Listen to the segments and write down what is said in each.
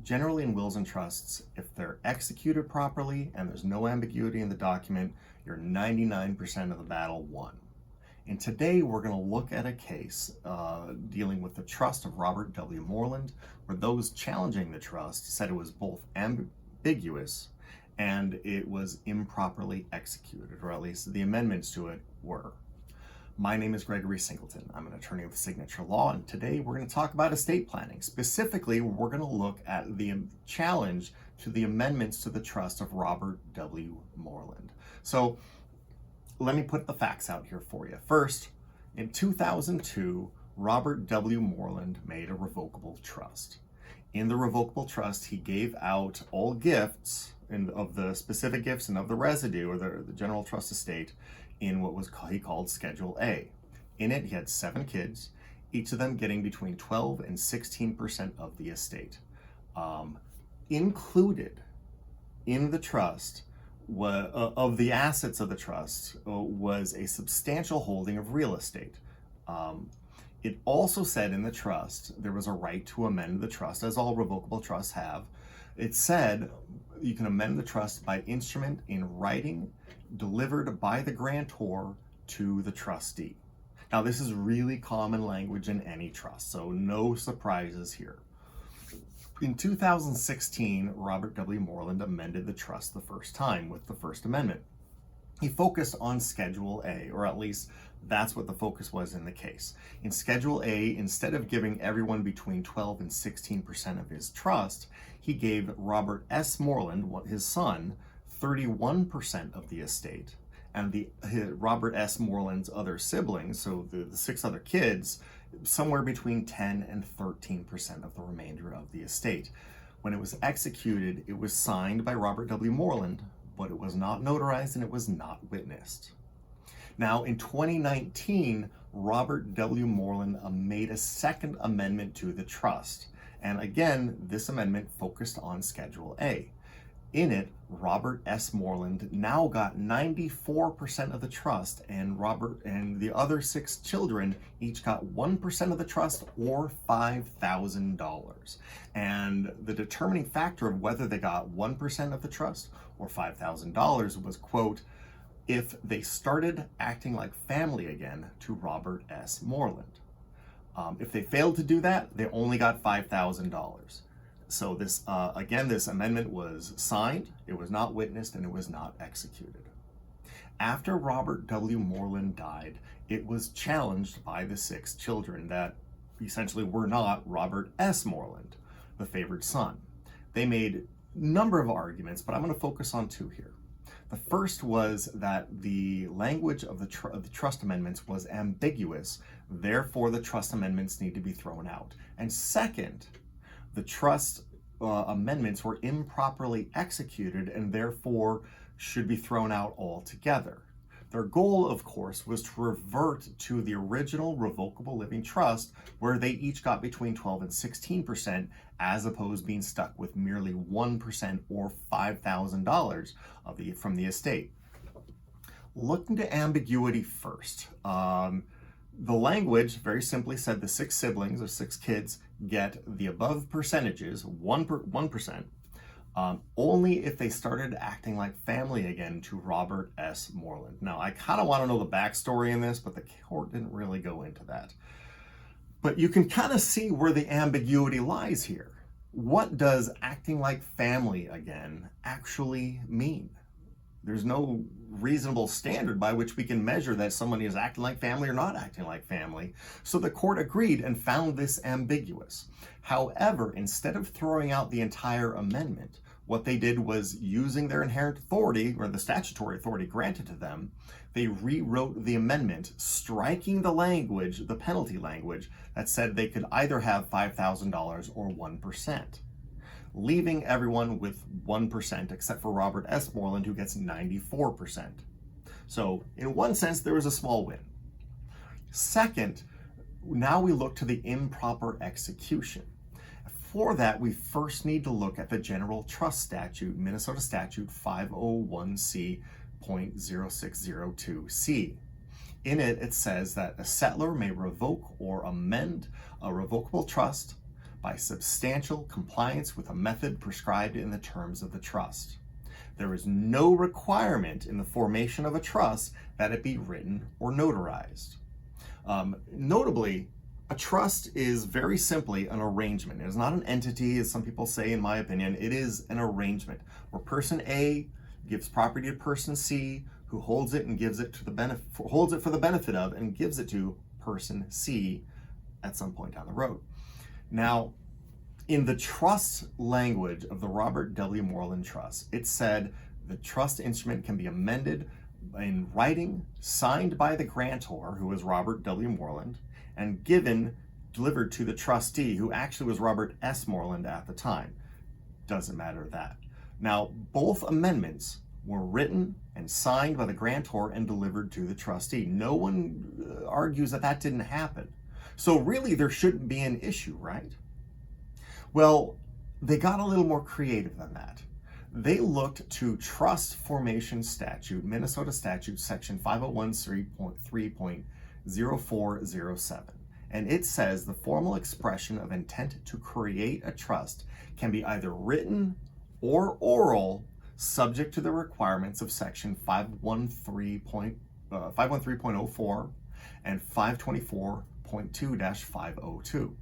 Generally in wills and trusts, if they're executed properly and there's no ambiguity in the document, you're 99% of the battle won. And today we're going to look at a case dealing with the trust of Robert W. Moreland, where those challenging the trust said it was both ambiguous and it was improperly executed, or at least the amendments to it were. My name is Gregory Singleton. I'm an attorney with Signature Law, and today we're going to talk about estate planning. Specifically, we're going to look at the challenge to the amendments to the trust of Robert W. Moreland. So let me put the facts out here for you. First, in 2002, Robert W. Moreland made a revocable trust. In the revocable trust, he gave out all gifts of the specific gifts and of the residue, or the general trust estate, in what he called Schedule A. In it, he had 7 kids, each of them getting between 12 and 16% of the estate. Included in the trust of the assets of the trust was a substantial holding of real estate. It also said in the trust there was a right to amend the trust, as all revocable trusts have. It said you can amend the trust by instrument in writing delivered by the grantor to the trustee. Now, this is really common language in any trust, so no surprises here. In 2016, Robert W. Moreland amended the trust the first time with the First Amendment. He focused on Schedule A, or at least that's what the focus was in the case. In Schedule A, instead of giving everyone between 12 and 16% of his trust, he gave Robert S. Moreland, his son, 31% of the estate, and Robert S. Moreland's other siblings, so the 6 other kids, somewhere between 10 and 13% of the remainder of the estate. When it was executed, it was signed by Robert W. Moreland, but it was not notarized and it was not witnessed. Now, in 2019, Robert W. Moreland made a second amendment to the trust. And again, this amendment focused on Schedule A. In it, Robert S. Moreland now got 94% of the trust, and Robert and the other 6 children each got 1% of the trust, or $5,000. And the determining factor of whether they got 1% of the trust or $5,000 was, quote, if they started acting like family again to Robert S. Moreland. If they failed to do that, they only got $5,000. So this, again, this amendment was signed, it was not witnessed, and it was not executed. After Robert W. Moreland died, it was challenged by the 6 children that essentially were not Robert S. Moreland, the favored son. They made a number of arguments, but I'm going to focus on 2 here. The first was that the language of the trust amendments was ambiguous, therefore the trust amendments need to be thrown out. And second, the trust amendments were improperly executed and therefore should be thrown out altogether. Their goal, of course, was to revert to the original revocable living trust, where they each got between 12 and 16%, as opposed to being stuck with merely 1% or $5,000 from the estate. Looking to ambiguity first. The language very simply said the 6 siblings or 6 kids get the above percentages, 1%, only if they started acting like family again to Robert S. Moreland. Now, I kind of want to know the backstory in this, but the court didn't really go into that. But you can kind of see where the ambiguity lies here. What does acting like family again actually mean? There's no reasonable standard by which we can measure that someone is acting like family or not acting like family. So the court agreed and found this ambiguous. However, instead of throwing out the entire amendment, what they did was, using their inherent authority, or the statutory authority granted to them, they rewrote the amendment, striking the language, the penalty language, that said they could either have $5,000 or 1%. Leaving everyone with 1%, except for Robert S. Moreland, who gets 94%. So in one sense, there was a small win. Second, now we look to the improper execution. For that, we first need to look at the General Trust Statute, Minnesota Statute 501C.0602C. In it, it says that a settlor may revoke or amend a revocable trust by substantial compliance with a method prescribed in the terms of the trust. There is no requirement in the formation of a trust that it be written or notarized. Notably, a trust is very simply an arrangement. It is not an entity, as some people say, in my opinion. It is an arrangement where person A gives property to person C, who holds it and gives it to holds it for the benefit of and gives it to person C at some point down the road. Now, in the trust language of the Robert W. Moreland Trust, it said the trust instrument can be amended in writing, signed by the grantor, who was Robert W. Moreland, and delivered to the trustee, who actually was Robert S. Moreland at the time. Doesn't matter that. Now, both amendments were written and signed by the grantor and delivered to the trustee. No one argues that that didn't happen. So really, there shouldn't be an issue, right? Well, they got a little more creative than that. They looked to Trust Formation Statute, Minnesota Statute, Section 501(3.0407. And it says the formal expression of intent to create a trust can be either written or oral, subject to the requirements of Section 513.04 and 524.2-502.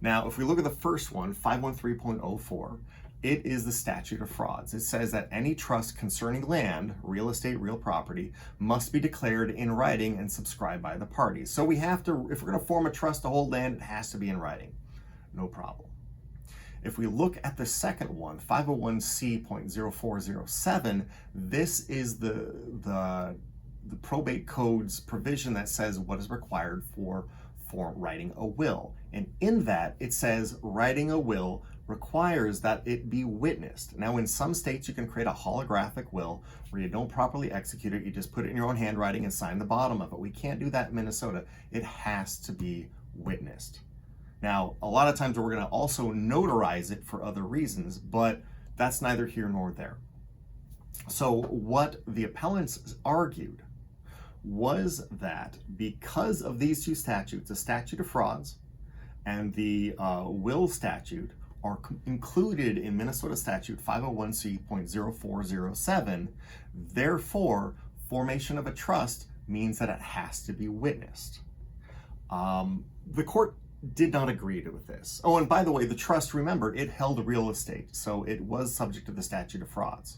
Now, if we look at the first one, 513.04, it is the statute of frauds. It says that any trust concerning land, real estate, real property, must be declared in writing and subscribed by the parties. So we have to, if we're going to form a trust to hold land, it has to be in writing. No problem. If we look at the second one, 501c.0407, this is the probate code's provision that says what is required for writing a will. And in that, it says writing a will requires that it be witnessed. Now, in some states, you can create a holographic will where you don't properly execute it. You just put it in your own handwriting and sign the bottom of it. We can't do that in Minnesota. It has to be witnessed. Now, a lot of times we're going to also notarize it for other reasons, but that's neither here nor there. So what the appellants argued was that because of these two statutes, the statute of frauds and the will statute, are included in Minnesota Statute 501c.0407, therefore, formation of a trust means that it has to be witnessed. The court did not agree with this. Oh, and by the way, the trust, remember, it held real estate, so it was subject to the statute of frauds.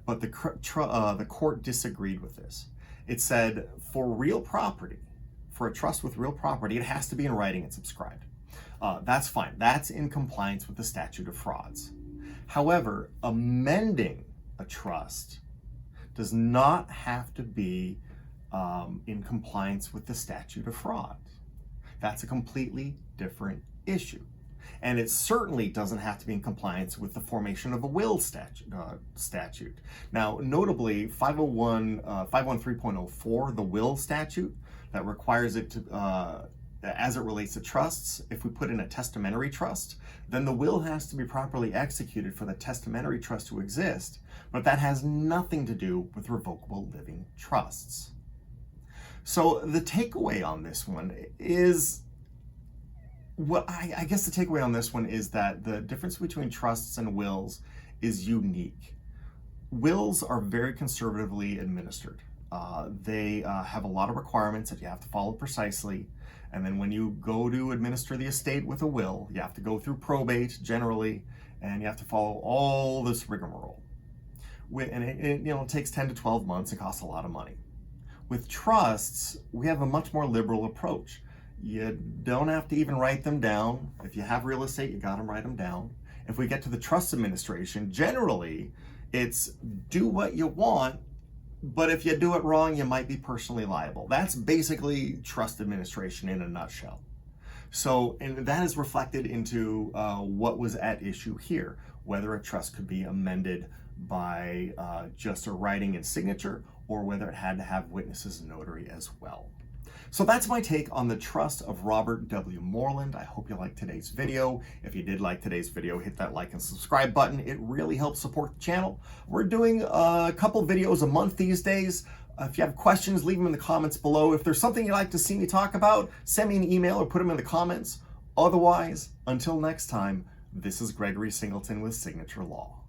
But the court disagreed with this. It said for real property, for a trust with real property, it has to be in writing and subscribed. That's fine. That's in compliance with the statute of frauds. However, amending a trust does not have to be in compliance with the statute of frauds. That's a completely different issue. And it certainly doesn't have to be in compliance with the formation of a will statute. Now, notably, 513.04, the will statute, that requires it to, as it relates to trusts, if we put in a testamentary trust, then the will has to be properly executed for the testamentary trust to exist, but that has nothing to do with revocable living trusts. So the takeaway on this one is, I guess the takeaway on this one is that the difference between trusts and wills is unique. Wills are very conservatively administered. They have a lot of requirements that you have to follow precisely. And then when you go to administer the estate with a will, you have to go through probate generally, and you have to follow all this rigmarole. And it takes 10 to 12 months. It costs a lot of money. With trusts, we have a much more liberal approach. You don't have to even write them down. If you have real estate, you got to write them down. If we get to the trust administration, generally, it's do what you want, but if you do it wrong, you might be personally liable. That's basically trust administration in a nutshell. So, and that is reflected into what was at issue here, whether a trust could be amended by just a writing and signature, or whether it had to have witnesses and notary as well. So that's my take on the trust of Robert W. Moreland. I hope you liked today's video. If you did like today's video, hit that like and subscribe button. It really helps support the channel. We're doing a couple videos a month these days. If you have questions, leave them in the comments below. If there's something you'd like to see me talk about, send me an email or put them in the comments. Otherwise, until next time, this is Gregory Singleton with Signature Law.